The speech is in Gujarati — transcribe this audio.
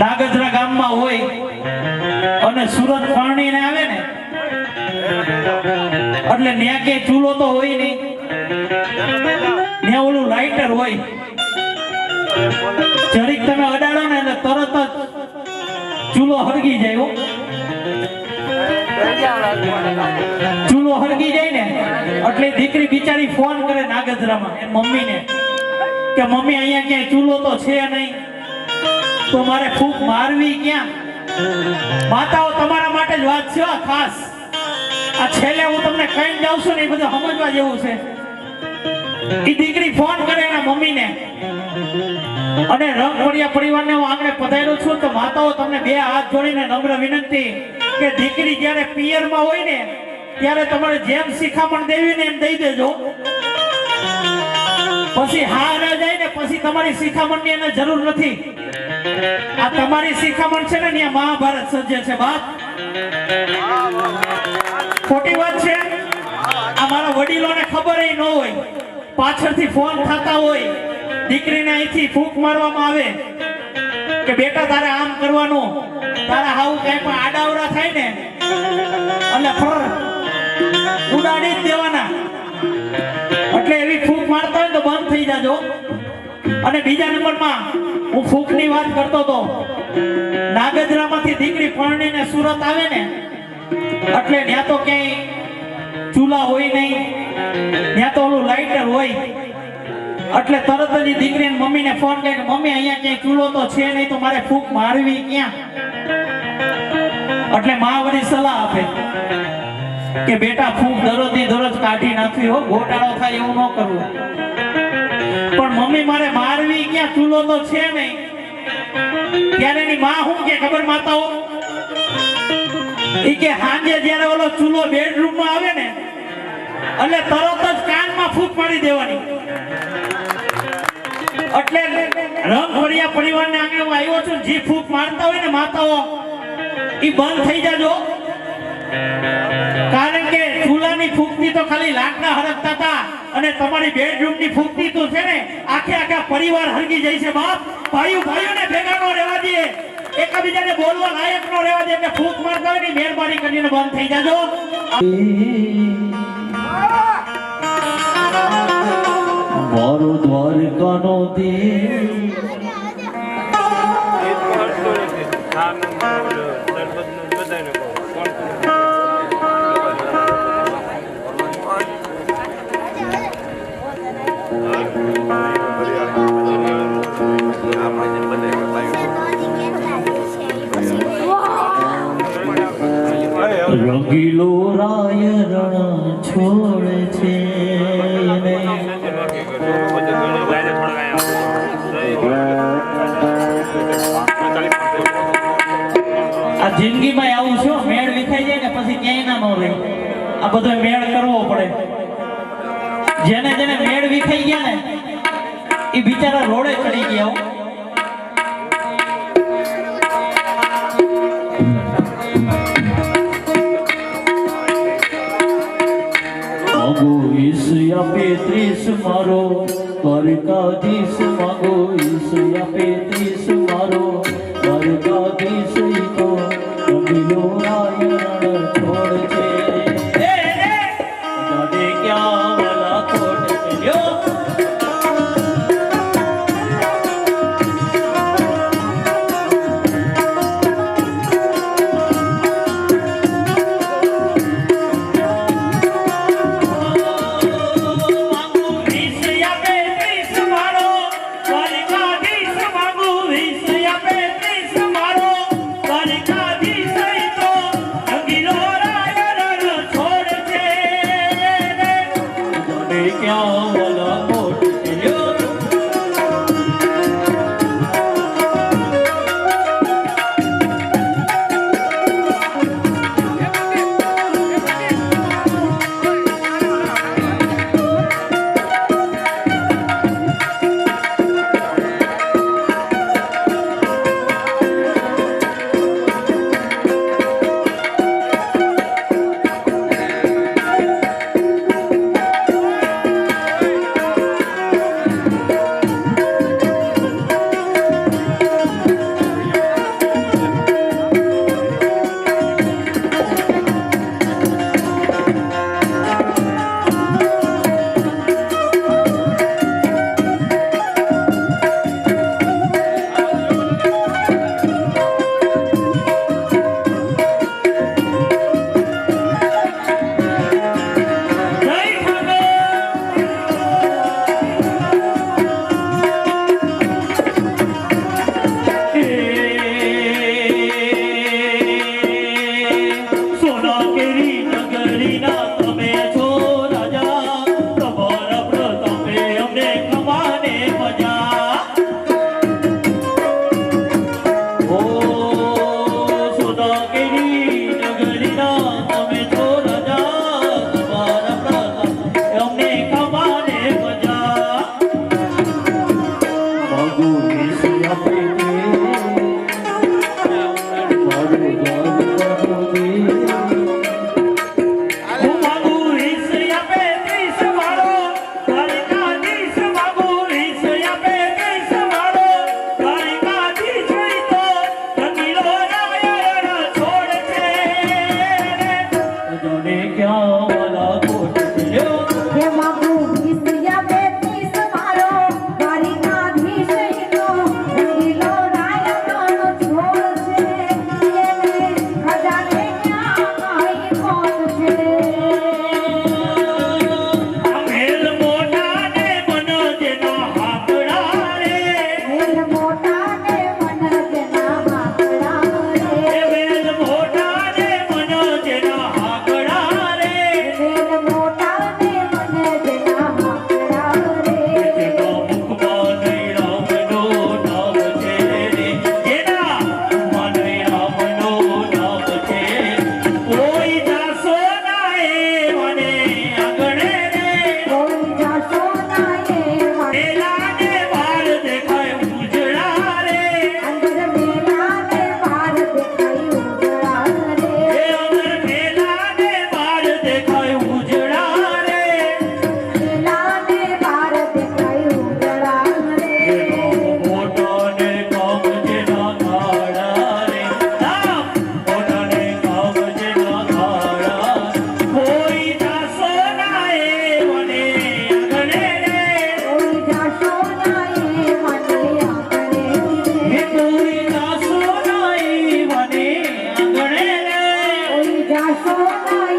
નાગજરા ગામમાં હોય અને સુરત પાણીને આવે ને એટલે ન્યા કે ચૂલો તો હોય નહીં, ન્યા ઓલું લાઇટર હોય, જરીક તમે અડાડો ને એટલે તરત જ ચૂલો હરગી જાય. ચૂલો હરગી જાય ને એટલે દીકરી બિચારી ફોન કરે નાગજરામાં એની મમ્મીને કે મમ્મી અહીંયા ક્યાંય ચૂલો તો છે નહીં, તો મારે ફૂંક મારવી ક્યાં? માતાઓ તમારા માટે જ વાત છે ખાસ. આ છેલ્લે હું તમને કઈ જાઉં છું ને એ બધું સમજવા જેવું છે. એ દીકરી ફોન કરે એના મમ્મીને અને રંગપડિયા પરિવારને હું આંગણે પધાર્યો છું. તો માતાઓ તમને બે હાથ જોડીને નમ્ર વિનંતી કે દીકરી જ્યારે પિયરમાં હોય ને ત્યારે તમારે જેમ શિખામણ દેવી ને એમ દઈ દેજો. પછી હા ન જાય ને પછી તમારી શિખામણની એને જરૂર નથી. આ તમારી શિખામણ છે ને ત્યાં મહાભારત સર્જે છે બાપ. ખોટી વાત છે. આ મારા વડીલોને ખબર ન હોય, પાછળથી ફોન થતા હોય, દીકરીને અહીંથી ફૂંક મારવામાં આવે કે બેટા તારે આમ કરવાનું, તારા હાવ કઈ પણ આડાવડા થાય ને એટલે ફર ઉડાડી જ દેવાના. એટલે એવી ફૂંક મારતા હોય તો બંધ થઈ જાજો. અને બીજા નંબરમાં હું ફૂંકની વાત કરતો હતો. નાગજરામાંથી દીકરી પરણીને સુરત આવે ને એટલે ત્યાં તો ક્યાંય ચૂલા હોય નહીં, ત્યાં તો ઓલું લાઇટર હોય. એટલે તરત જ દીકરીની મમ્મીને ફોન કરે કે મમ્મી અહીંયા ક્યાંય ચૂલો તો છે નહીં, તો મારે ફૂંક મારવી ક્યાં? એટલે મા વળી સલાહ આપે કે બેટા ફૂંક દરરોજની દરરોજ કાઢી નાખવી હો, ગોટાળો થાય એવું ન કરવું. પણ મમ્મી મારે મારવી ક્યાં? ચૂલો તો છે નહીં. ત્યારે એની માં શું કે ખબર માતાઓ? ઈ કે હાંજે જ્યારે ઓલો ચૂલો બેડરૂમમાં આવે ને એટલે તરત જ કાનમાં ફૂંક મારી દેવાની. એટલે રંગવડિયા પરિવારને આંગણે હું આવ્યો છું. જે ફૂંક મારતા હોય ને માતાઓ ઈ બંધ થઈ જાજો. કારણ કે ચૂલાની ફૂંકથી તો ખાલી લાકડા હરકતા હતા અને તમારી બેડરૂમની ફૂંકથી તો છે ને આખા પરિવાર હરગી જાય છે બાપ. ભાઈઓને ભેગા નો રહેવા દે, એકબીજાને બોલવા લાયક નો રહેવા દે. એટલે ફૂંક મારતા હોય ને મહેરબાની કરીને બંધ થઈ જાજો. મારો દ્વારકાનો દેવ રંગીલો રાય રણ છોડે છે. આ જિંદગીમાં આવું છે, મેળ વિખાઈ જાય ને પછી ક્યાંય ના રહે. આ બધો મેળ કરવો પડે. જેને મેળ વિખાઈ ગયા ને એ બિચારા રોડે ચડી ગયા. આપે 30 મારો દ્વારકાધીશ, માગો ઈસુ આપે 30 મારો દ્વારકાધીશ. ઈ તો રંગીલો રાય રણ છોડ છે. જાને ક્યાં વાલા કોટ ચલ્યો. ના